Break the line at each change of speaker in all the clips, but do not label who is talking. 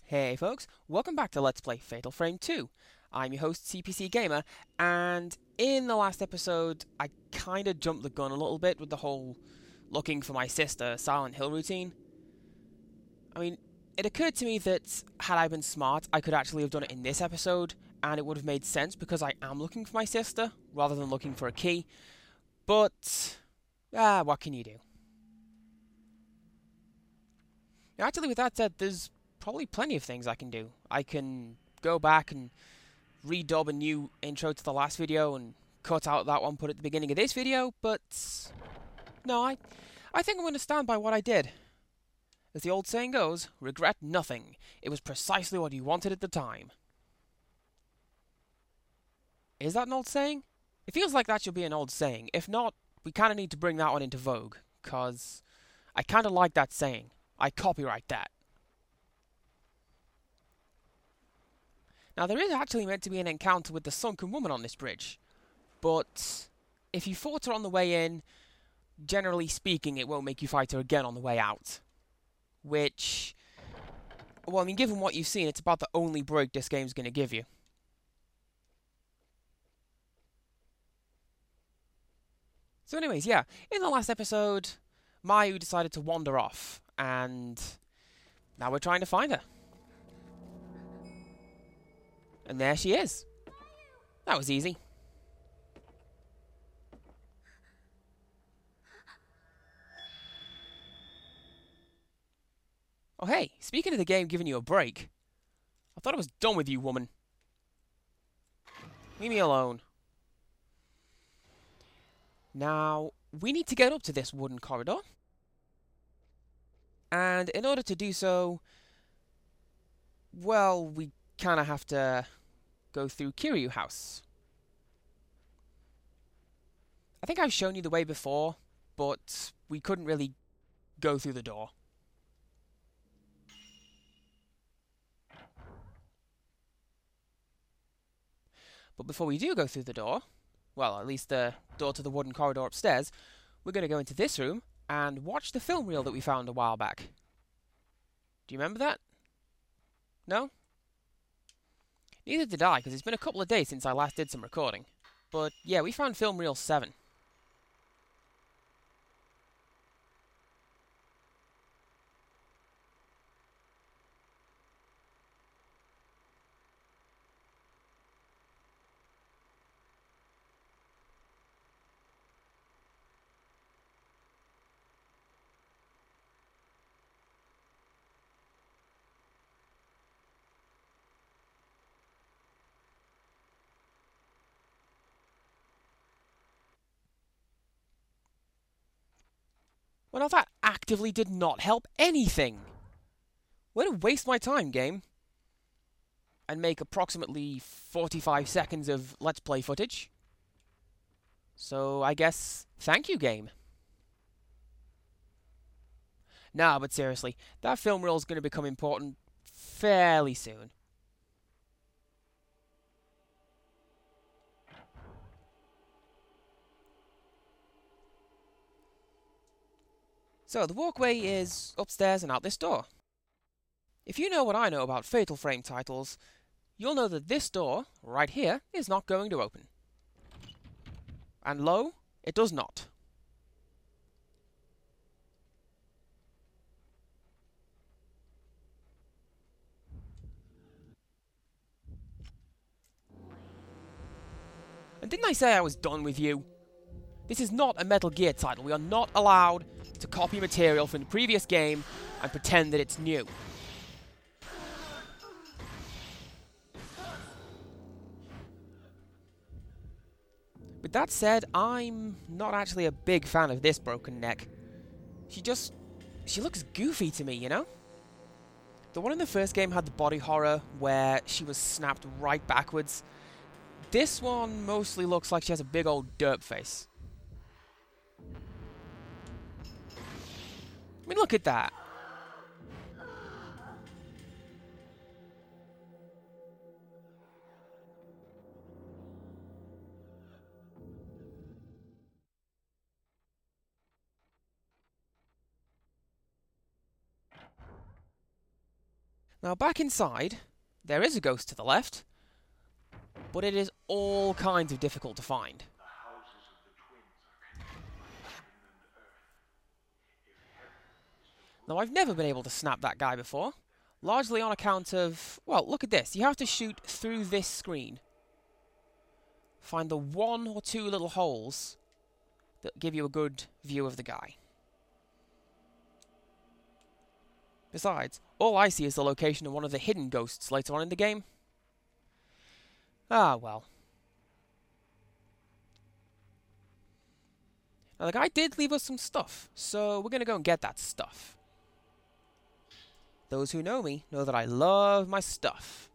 Hey folks, welcome back to Let's Play Fatal Frame 2. I'm your host CPC Gamer, and in the last episode I kinda jumped the gun a little bit with the whole looking for my sister Silent Hill routine. I mean, it occurred to me that had I been smart I could actually have done it in this episode, and it would have made sense because I am looking for my sister rather than looking for a key, but what can you do? Now, actually, with that said, there's probably plenty of things I can do. I can go back and redub a new intro to the last video and cut out that one put at the beginning of this video, but no, I think I'm going to stand by what I did. As the old saying goes, regret nothing. It was precisely what you wanted at the time. Is that an old saying? It feels like that should be an old saying. If not, we kind of need to bring that one into vogue, cause I kind of like that saying. I copyright that. Now, there is actually meant to be an encounter with the sunken woman on this bridge, but if you fought her on the way in, generally speaking, it won't make you fight her again on the way out. Which, well, I mean, given what you've seen, it's about the only break this game's going to give you. So anyways, yeah, in the last episode, Mayu decided to wander off, and now we're trying to find her. And there she is. That was easy. Oh hey, speaking of the game giving you a break, I thought I was done with you, woman. Leave me alone. Now, we need to get up to this wooden corridor. And in order to do so, well, we kind of have to go through Kiryu House. I think I've shown you the way before, but we couldn't really go through the door. But before we do go through the door, well, at least the door to the wooden corridor upstairs, we're going to go into this room and watch the film reel that we found a while back. Do you remember that? No? Neither did I, because it's been a couple of days since I last did some recording. But yeah, we found film reel 7. Well, now that actively did not help anything. Way to waste my time, game. And make approximately 45 seconds of Let's Play footage. So, I guess, thank you, game. Nah, but seriously, that film reel is going to become important fairly soon. So, the walkway is upstairs and out this door. If you know what I know about Fatal Frame titles, you'll know that this door, right here, is not going to open. And lo, it does not. And didn't I say I was done with you? This is not a Metal Gear title. We are not allowed to copy material from the previous game and pretend that it's new. With that said, I'm not actually a big fan of this broken neck. She looks goofy to me, you know? The one in the first game had the body horror where she was snapped right backwards. This one mostly looks like she has a big old derp face. I mean, look at that. Now back inside, there is a ghost to the left, but it is all kinds of difficult to find. Now I've never been able to snap that guy before, largely on account of, well, look at this. You have to shoot through this screen. Find the one or two little holes that give you a good view of the guy. Besides, all I see is the location of one of the hidden ghosts later on in the game. Ah, well. Now, the guy did leave us some stuff, so we're going to go and get that stuff. Those who know me know that I love my stuff.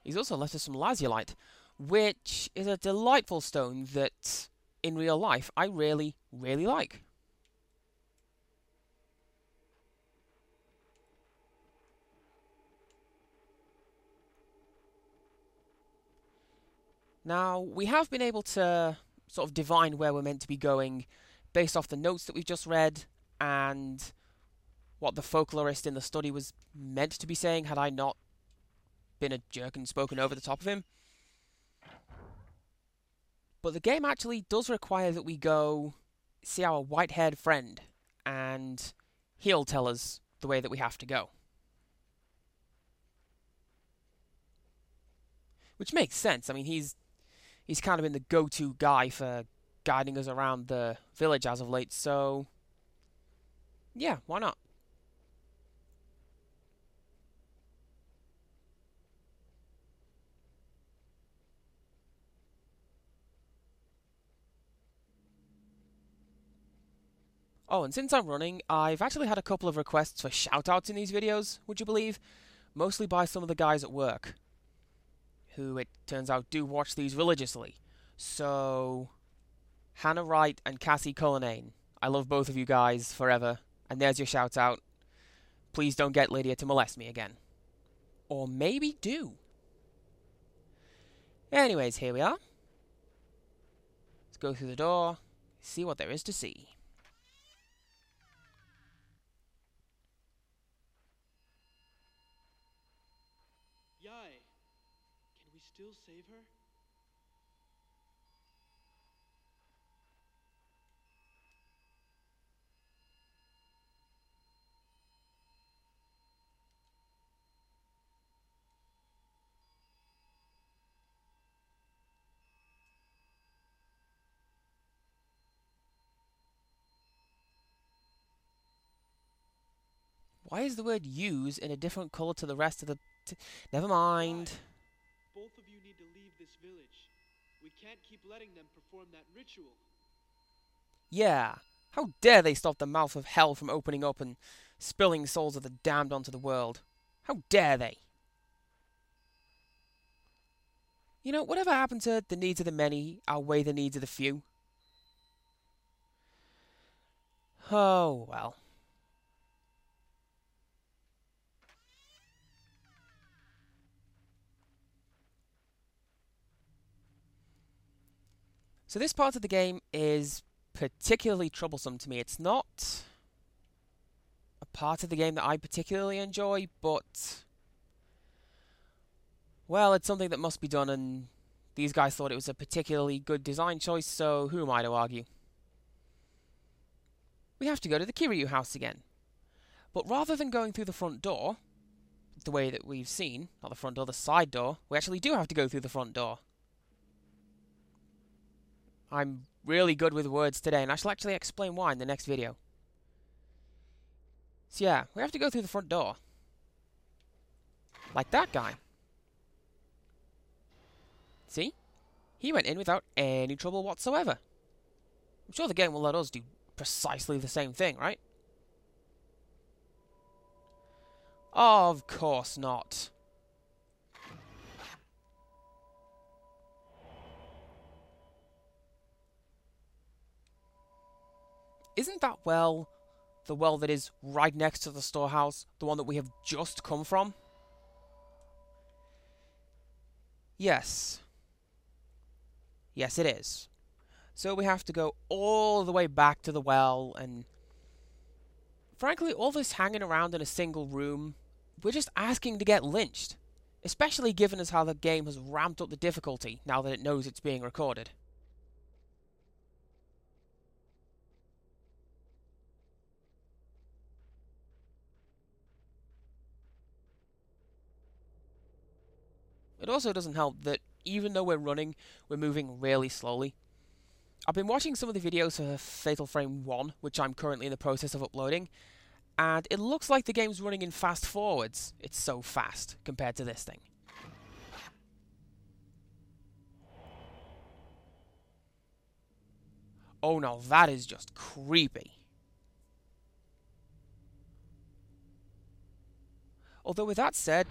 He's also left us some lazulite, which is a delightful stone that, in real life, I really, really like. Now, we have been able to sort of divine where we're meant to be going based off the notes that we've just read and what the folklorist in the study was meant to be saying had I not been a jerk and spoken over the top of him. But the game actually does require that we go see our white-haired friend, and he'll tell us the way that we have to go. Which makes sense. I mean, he's kind of been the go-to guy for guiding us around the village as of late, so yeah, why not? Oh, and since I'm running, I've actually had a couple of requests for shoutouts in these videos, would you believe? Mostly by some of the guys at work, who it turns out do watch these religiously. So, Hannah Wright and Cassie Cullinane, I love both of you guys forever, and there's your shout out. Please don't get Lydia to molest me again. Or maybe do. Anyways, here we are. Let's go through the door, see what there is to see.
Yai, can we still save her?
Why is the word use in a different colour to the rest of the... Never mind.
Both of you need to leave this village. We can't keep letting them perform that ritual.
Yeah. How dare they stop the mouth of hell from opening up and spilling souls of the damned onto the world? How dare they? You know, whatever happened to the needs of the many outweigh the needs of the few? Oh, well. So this part of the game is particularly troublesome to me. It's not a part of the game that I particularly enjoy, but... well, it's something that must be done, and these guys thought it was a particularly good design choice, so who am I to argue? We have to go to the Kiryu house again. But rather than going through the front door, the way that we've seen, not the front door, the side door, we actually do have to go through the front door. I'm really good with words today, and I shall actually explain why in the next video. So yeah, we have to go through the front door. Like that guy. See? He went in without any trouble whatsoever. I'm sure the game will let us do precisely the same thing, right? Of course not. Isn't that well the well that is right next to the storehouse, the one that we have just come from? Yes. Yes, it is. So we have to go all the way back to the well, and frankly, all this hanging around in a single room, we're just asking to get lynched. Especially given as how the game has ramped up the difficulty now that it knows it's being recorded. It also doesn't help that even though we're running, we're moving really slowly. I've been watching some of the videos for Fatal Frame 1, which I'm currently in the process of uploading, and it looks like the game's running in fast forwards. It's so fast compared to this thing. Oh no, that is just creepy. Although with that said,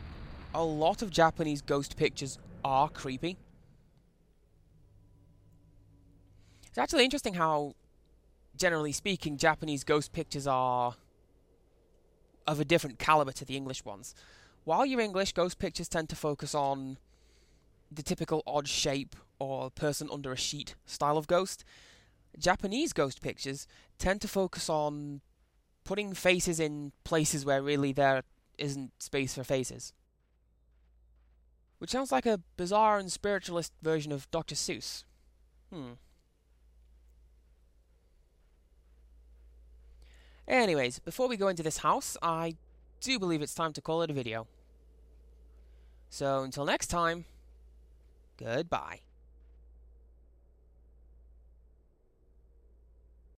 a lot of Japanese ghost pictures are creepy. It's actually interesting how, generally speaking, Japanese ghost pictures are of a different caliber to the English ones. While your English ghost pictures tend to focus on the typical odd shape or person under a sheet style of ghost, Japanese ghost pictures tend to focus on putting faces in places where really there isn't space for faces. Which sounds like a bizarre and spiritualist version of Dr. Seuss. Anyways, before we go into this house, I do believe it's time to call it a video. So until next time, goodbye.